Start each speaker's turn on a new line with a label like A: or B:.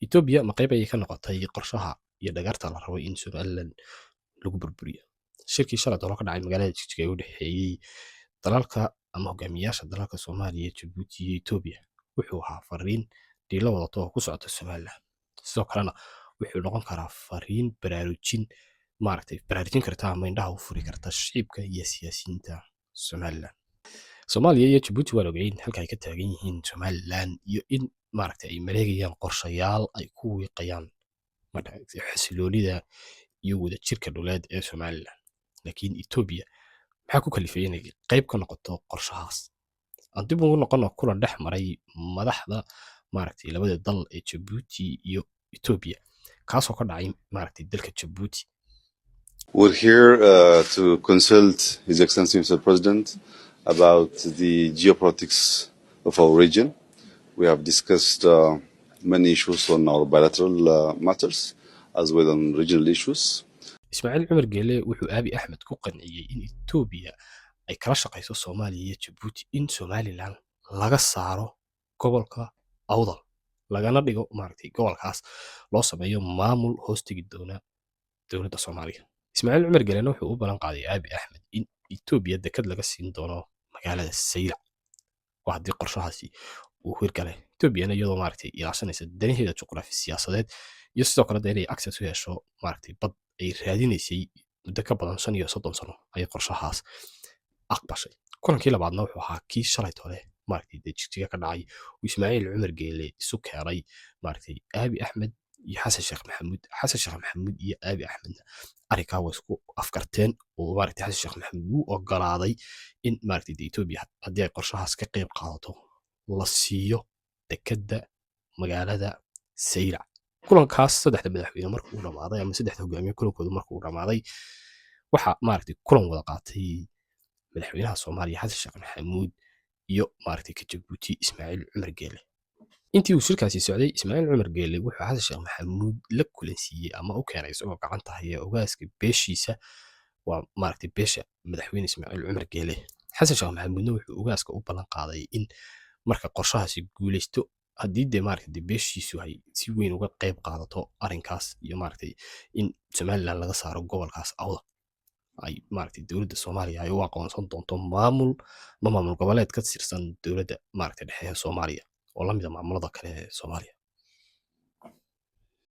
A: Ethiopia ma qayb ayay ka noqotay qorshaha iyo dhagarta la rabo in Somaliland lagu burburiyo. Shirkii shalay doolo ka dhacay magaalada Jigjiga ee u dhexeeyay dalalka ama hogaamiyaasha dalalka Soomaaliya, Djibouti iyo Ethiopia wuxuu ahaa fariin dhiilo wadato oo ku socota Somaliland. Sidoo kalena wuxuu noqon karaa fariin baraarujin karta ama indhaha u furi karta shicibka iyo siyaasiyiinta Somaliland. Soomaaliya iyo Djibouti waa ogeyn halka ay ka taagan yihiin Somaliland iyo in ay maleegayaan qorshayaal ay ku wiiqayaan xasiloonida iyo wadajirka dhuleed ee Somaliland. Laakiin Ethiopia maxaa ku kalifay inay qayb ka noqoto qorshahaas? Aan dib ugu noqono kulan dhex maray madaxda labada dal ee Djibouti iyo Ethiopia kaasoo ka dhacay dalka Djibouti.
B: We're here to consult His Excellency Mr. President about the geopolitics of our region. We have discussed many issues on our bilateral matters as well on regional issues.
A: Ismaaciil Cumar Geele wuxuu Abiy Ahmed ku qanciyay in Ethiopia ay kala shaqayso Soomaaliya iyo Djibouti in Somaliland laga saaro gobolka Awdal lagana dhigo gobolkaas loo sameeyo maamul hoos tegi doona dowladda Soomaaliya. Ismaaciil Cumar Geele wuxuu u ballan qaaday Abiy Ahmed in Ethiopia dekad laga siin doono magaalada Saylac waa haddii qorshahaasi uu hirgalay. Ethiopia iyadoo ilaashanaysa danaheeda juqraafi siyaasadeed iyo sidoo kale inay access u hesho bad ay raadinaysay muddo ka badan 35 sano ayay qorshahaas aqbashay. Kulankii labaadna wuxuu ahaa kii shalay toole Jigjiga ka dhacay oo Ismaaciil Cumar Geele isu keenay Abiy Ahmed iyo Xasan Sheekh Maxamuud iyo Abiy Ahmed arrinkaa way isku afkarteen oo Xasan Sheekh Maxamuud uu ogolaaday in Ethiopia haddii ay qorshahaas ka qayb qaadato la siiyo dekadda magaalada Saylac. kulankaas saddexda madaxweyne markuu dhamaaday ama saddexda hogaamiye kulankooda markuu dhamaaday waxa kulan wada qaatay madaxweynaha Soomaaliya Xasan Sheekh Maxamuud iyo ka Djibouti Ismaaciil Cumar Geele. intii uu shirkaasi socday Ismaaciil Cumar Geele wuxuu Xasan Sheekh Maxamuud la kulansiiyey ama u keenay isagoo gacanta haya ogaaska beeshiisa waa beesha madaxweyne Ismaaciil Cumar Geele. Xasan Sheekh Maxamuudna wuxuu ogaaska u ballan qaaday in marka qorshahaasi guuleysto haddii beeshiisu ay si weyn uga qayb qaadato arrinkaas iyo in Somaliland laga saaro gobolkaas Awdal ay dowladda Soomaaliya ay u aqoonsan doonto maamul goboleed ka tirsan dowladda dhexe ee Soomaaliya oo la mid ah maamulada kale ee Soomaaliya.